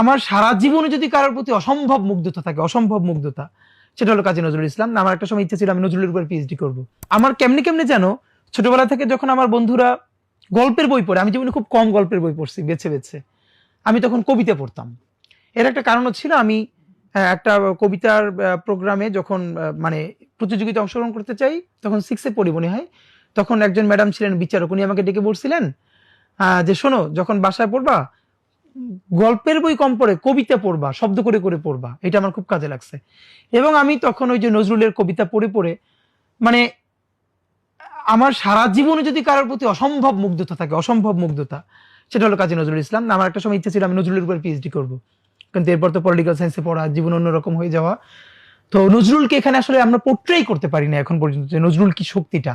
আমার সারা জীবনে যদি কারোর প্রতি অসম্ভব মুগ্ধতা থাকে, অসম্ভব মুগ্ধতা, সেটা হলো কাজী নজরুল ইসলাম। আমার একটা সময় ইচ্ছা ছিল আমি নজরুলের উপর পিএইচডি করব। আমার কেমনে কেমনে যেন ছোটবেলা থেকে যখন আমার বন্ধুরা গল্পের বই পড়ে, আমি জীবনে খুব কম গল্পের বই পড়ছি বেছে বেছে, আমি তখন কবিতা পড়তাম। এর একটা কারণও ছিল, আমি একটা কবিতার প্রোগ্রামে যখন মানে প্রতিযোগিতা অংশগ্রহণ করতে চাই, তখন 6-এ পড়ি মনে হয়। তখন একজন ম্যাডাম ছিলেন বিচারক, উনি আমাকে ডেকে বলছিলেন যে শোনো, যখন বাসায় পড়বা গল্পের বই কম পড়ে কবিতা পড়বা, শব্দ করে করে পড়বা। এটা আমার খুব কাজে লাগছে। এবং আমি তখন ওই যে নজরুলের কবিতা পড়ে পড়ে মানে আমার সারা জীবনে যদি কারোর প্রতি অসম্ভব মুগ্ধতা থাকে, অসম্ভব মুগ্ধতা, সেটা হলো কাজী নজরুল ইসলাম। আমার একটা সময় ইচ্ছা ছিল আমি নজরুলের উপর পিএইচডি করব, কিন্তু এরপর তো পলিটিক্যাল সায়েন্সে পড়া, জীবন অন্যরকম হয়ে যাওয়া। তো নজরুলকে এখানে আসলে আমরা পোর্ট্রেই করতে পারি না এখন পর্যন্ত, যে নজরুল কি শক্তিটা